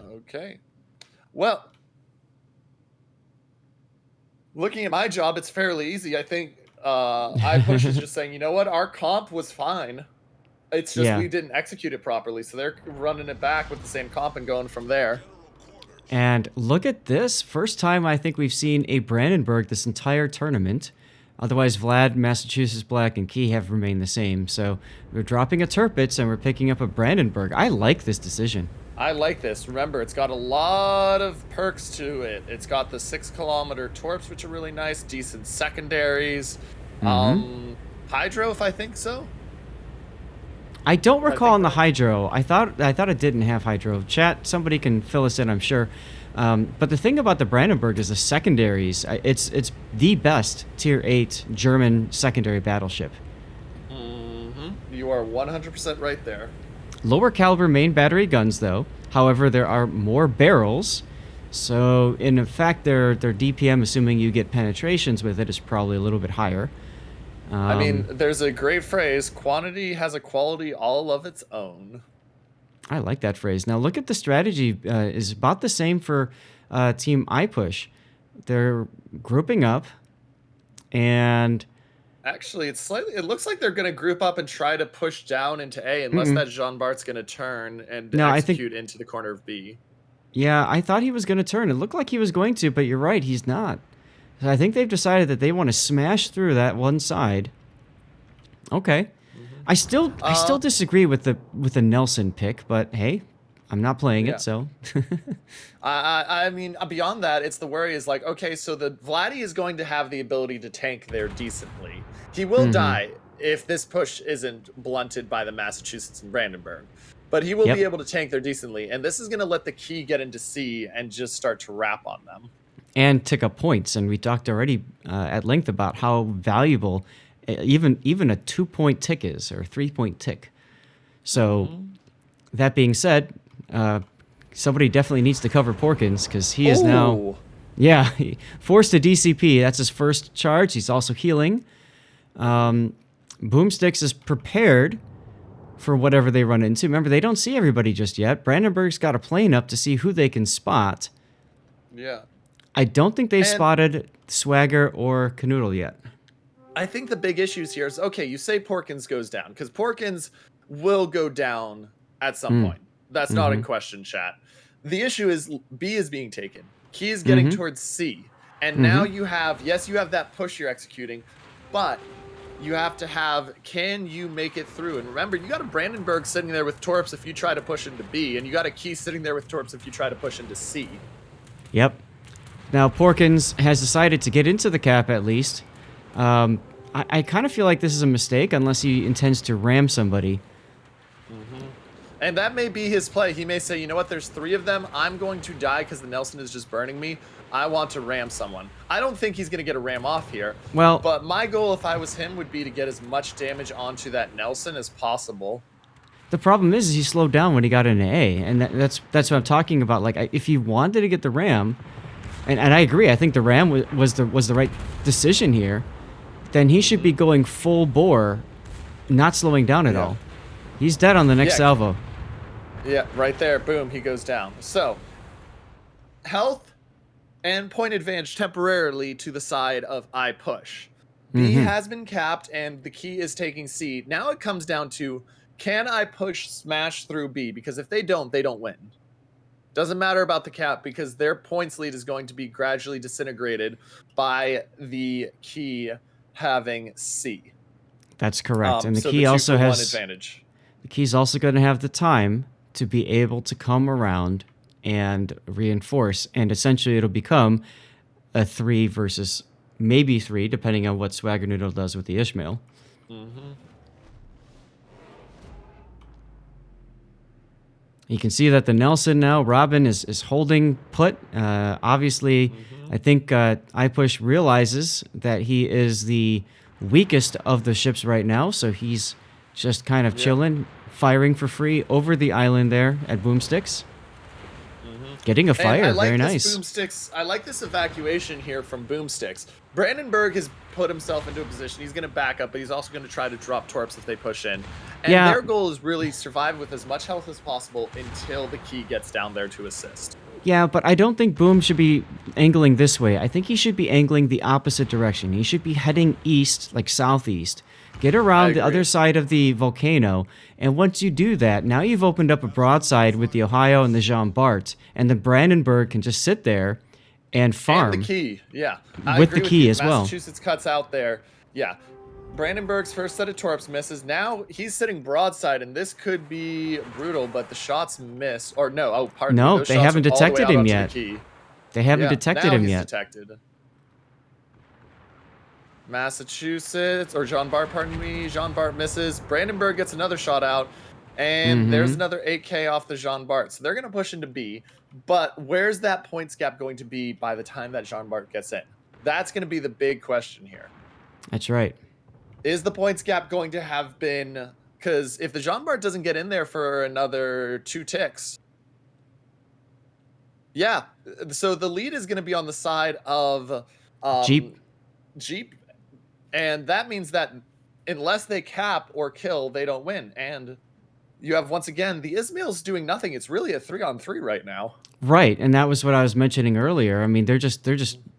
Okay. Well, looking at my job, it's fairly easy. I think iPush is just saying, you know what, our comp was fine. It's just Yeah. we didn't execute it properly, so they're running it back with the same comp and going from there. And look at this. First time I think we've seen a Brandenburg this entire tournament. Otherwise, Vlad, Massachusetts Black, and Key have remained the same. So we're dropping a Tirpitz and we're picking up a Brandenburg. I like this decision. I like this. Remember, it's got a lot of perks to it. It's got the 6-kilometer torps, which are really nice, decent secondaries. Hydro, if I think so. I don't recall on the Hydro. I thought it didn't have Hydro. Chat, somebody can fill us in, I'm sure. But the thing about the Brandenburg is the secondaries. It's the best Tier 8 German secondary battleship. You are 100% right there. Lower caliber main battery guns, though. However, there are more barrels. So, in fact, their DPM, assuming you get penetrations with it, is probably a little bit higher. I mean, there's a great phrase, quantity has a quality all of its own. I like that phrase. Now, look at the strategy. Is about the same for Team IPUSH. They're grouping up, and... Actually, it looks like they're going to group up and try to push down into A, unless that Jean Bart's going to turn and execute into the corner of B. Yeah, I thought he was going to turn. It looked like he was going to, but you're right, he's not. I think they've decided that they want to smash through that one side. Okay. I still disagree with the Nelson pick, but hey, I'm not playing it, so. I mean, beyond that, it's the worry is like, okay, so the Vladdy is going to have the ability to tank there decently. He will die if this push isn't blunted by the Massachusetts and Brandenburg. But he will be able to tank there decently, and this is going to let the Key get into C and just start to wrap on them. And tick up points, and we talked already at length about how valuable even a 2-point tick is, or a 3-point tick. So, that being said, somebody definitely needs to cover Porkins, because he is now... Yeah, forced to DCP. That's his first charge. He's also healing. Boomsticks is prepared for whatever they run into. Remember, they don't see everybody just yet. Brandenburg's got a plane up to see who they can spot. Yeah. I don't think they've spotted Swagger or Canoodle yet. I think the big issues here is, okay, you say Porkins goes down, because Porkins will go down at some point. That's not in question, chat. The issue is B is being taken. Key is getting towards C. And now you have, yes, you have that push you're executing, but you have to have, can you make it through? And remember, you got a Brandenburg sitting there with Torps if you try to push into B, and you got a Key sitting there with Torps if you try to push into C. Yep. Now, Porkins has decided to get into the cap at least. I kind of feel like this is a mistake unless he intends to ram somebody. And that may be his play. He may say, you know what, there's 3 of them. I'm going to die because the Nelson is just burning me. I want to ram someone. I don't think he's going to get a ram off here. Well, but my goal, if I was him, would be to get as much damage onto that Nelson as possible. The problem is he slowed down when he got into A, and that's what I'm talking about. Like, if he wanted to get the ram, and I agree, I think the ram was the right decision here, then he should be going full bore, not slowing down at all. He's dead on the next salvo. Yeah, right there. Boom, he goes down. So, health and point advantage temporarily to the side of IPUSH. B has been capped, and the Key is taking C. Now it comes down to, can IPUSH smash through B? Because if they don't win. Doesn't matter about the cap, because their points lead is going to be gradually disintegrated by the Key having C. That's correct. And the Key also has... advantage. The Key's also going to have the time to be able to come around and reinforce, and essentially it'll become a 3 versus maybe 3, depending on what Swagger Noodle does with the Ishmael. You can see that the Nelson now, Robin, is holding put. Obviously, I think IPUSH realizes that he is the weakest of the ships right now, so he's just kind of chilling, firing for free over the island there at Boomsticks. Getting a fire, And I like very this nice. Boomsticks. I like this evacuation here from Boomsticks. Brandenburg has put himself into a position. He's going to back up, but he's also going to try to drop torps if they push in. And Yeah. their goal is really survive with as much health as possible until the key gets down there to assist. Yeah, but I don't think Boom should be angling this way. I think he should be angling the opposite direction. He should be heading east, like southeast. Get around the other side of the volcano, and once you do that, now you've opened up a broadside with the Ohio and the Jean Bart, and the Brandenburg can just sit there and farm. And the key, yeah. With the key as well. Massachusetts cuts out there. Yeah. Brandenburg's first set of torps misses. Now he's sitting broadside, and this could be brutal, but the shots miss. Or no, oh, pardon me. No, Those they shots haven't went all the way detected out him onto yet. the key. They haven't Yeah, detected now him he's yet. detected. Massachusetts, or Jean Bart, pardon me. Jean Bart misses. Brandenburg gets another shot out, and there's another 8K off the Jean Bart. So they're going to push into B, but where's that points gap going to be by the time that Jean Bart gets in? That's going to be the big question here. That's right. Is the points gap going to have been... Because if the Jean Bart doesn't get in there for another 2 ticks... Yeah, so the lead is going to be on the side of... Jeep. And that means that unless they cap or kill, they don't win. And you have, once again, the Ismail's doing nothing. It's really a 3-on-3 right now. Right, and that was what I was mentioning earlier. I mean, they're just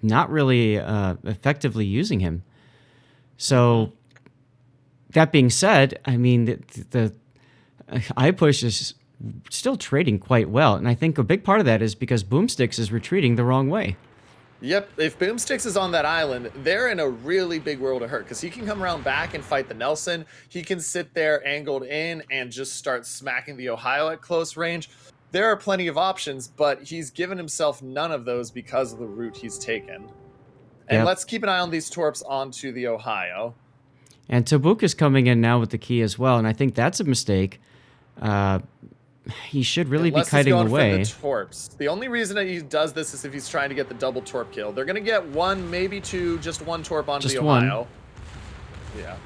not really effectively using him. So, that being said, I mean, the IPUSH is still trading quite well, and I think a big part of that is because Boomsticks is retreating the wrong way. Yep, if Boomsticks is on that island, they're in a really big world of hurt because he can come around back and fight the Nelson. He can sit there angled in and just start smacking the Ohio at close range. There are plenty of options, but he's given himself none of those because of the route he's taken. And let's keep an eye on these torps onto the Ohio. And Tabuk is coming in now with the key as well, and I think that's a mistake. He should really be kiting away. For the torps. The only reason that he does this is if he's trying to get the double torp kill. They're going to get 1, maybe 2, just 1 torp onto the Ohio. Yeah.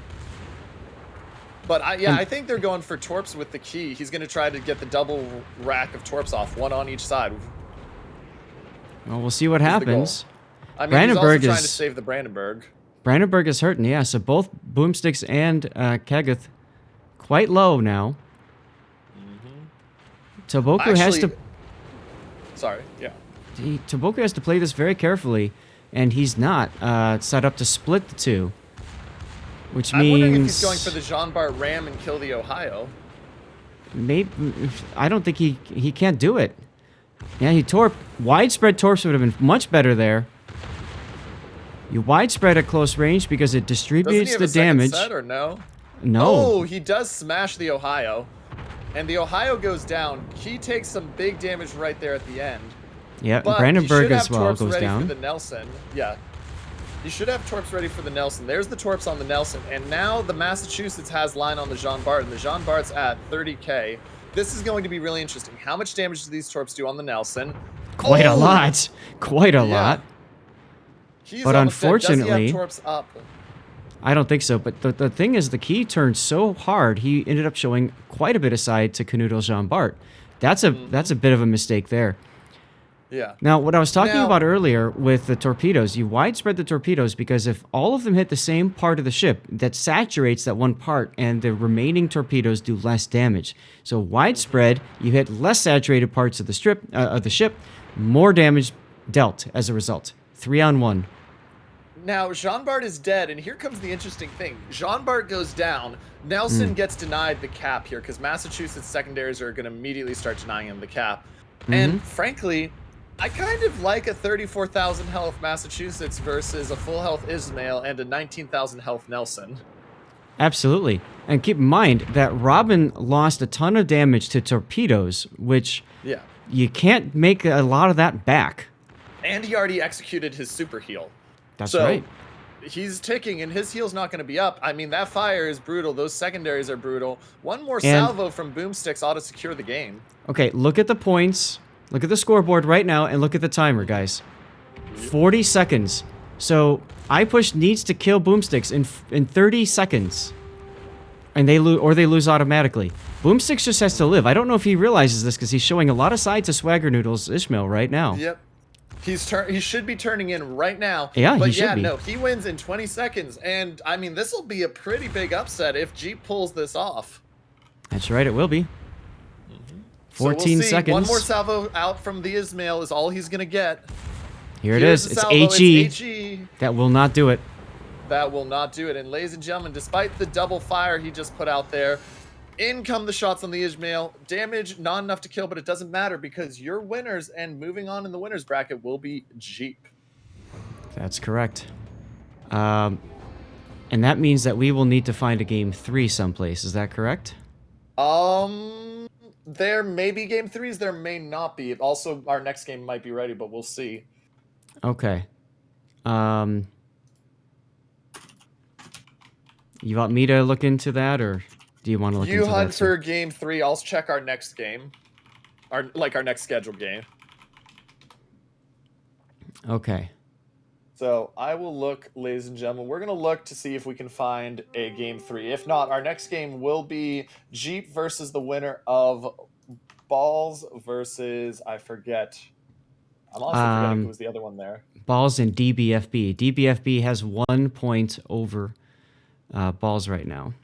But I think they're going for torps with the key. He's going to try to get the double rack of torps off, 1 on each side. Well, we'll see what happens. I mean, Brandenburg he's also trying to save the Brandenburg. Brandenburg is hurting, yeah. So both Boomsticks and Kegeth quite low now. Toboku has to... Sorry, yeah. Toboku has to play this very carefully, and he's not set up to split the two. Which means... I'm wondering if he's going for the Jean Bart Ram and kill the Ohio. Maybe... I don't think he can't do it. Yeah, he torp... Widespread torps would have been much better there. You widespread at close range because it distributes the damage. Set or no? No. Oh, he does smash the Ohio. And the Ohio goes down. He takes some big damage right there at the end. Yeah, but Brandenburg as well goes goes down. For the Nelson. Yeah. You should have torps ready for the Nelson. There's the torps on the Nelson. And now the Massachusetts has line on the Jean Bart. And the Jean Bart's at 30k. This is going to be really interesting. How much damage do these torps do on the Nelson? Quite a lot. Quite a lot. But unfortunately... Does he have torps up? I don't think so, but the thing is, the key turned so hard, he ended up showing quite a bit of side to Canoodle Jean Bart. That's a bit of a mistake there. Yeah. Now, what I was talking about earlier with the torpedoes, you widespread the torpedoes because if all of them hit the same part of the ship, that saturates that one part, and the remaining torpedoes do less damage. So widespread, you hit less saturated parts of the ship, more damage dealt as a result. 3-on-1. Now, Jean Bart is dead, and here comes the interesting thing. Jean Bart goes down. Nelson gets denied the cap here, because Massachusetts secondaries are going to immediately start denying him the cap. And frankly, I kind of like a 34,000 health Massachusetts versus a full health Ismail and a 19,000 health Nelson. Absolutely. And keep in mind that Robin lost a ton of damage to torpedoes, which you can't make a lot of that back. And he already executed his super heal. That's right. He's ticking, and his heal's not going to be up. I mean, that fire is brutal. Those secondaries are brutal. One more salvo from Boomsticks ought to secure the game. Okay, look at the points. Look at the scoreboard right now, and look at the timer, guys. 40 seconds. So, IPUSH needs to kill Boomsticks in 30 seconds. And they lose automatically. Boomsticks just has to live. I don't know if he realizes this because he's showing a lot of sides of Swagger Noodles Ishmael right now. Yep. He should be turning in right now. Yeah, but he should be. No, he wins in 20 seconds. And, I mean, this will be a pretty big upset if Jeep pulls this off. That's right, it will be. 14 so we'll see. seconds. One more salvo out from the Ismail is all he's going to get. Here it is. It's HE. It's HE. That will not do it. That will not do it. And ladies and gentlemen, despite the double fire he just put out there, in come the shots on the Ishmael. Damage, not enough to kill, but it doesn't matter because your winners and moving on in the winners bracket will be Jeep. That's correct. And that means that we will need to find a game 3 someplace. Is that correct? There may be game 3s. There may not be. Also, our next game might be ready, but we'll see. Okay. You want me to look into that, or do you want to look into that? You hunt for game 3. I'll check our next game. Our next scheduled game. Okay. So I will look, ladies and gentlemen. We're going to look to see if we can find a game 3. If not, our next game will be Jeep versus the winner of Balls versus, I forget. I'm also forgetting who was the other one there. Balls and DBFB. DBFB has 1 point over Balls right now.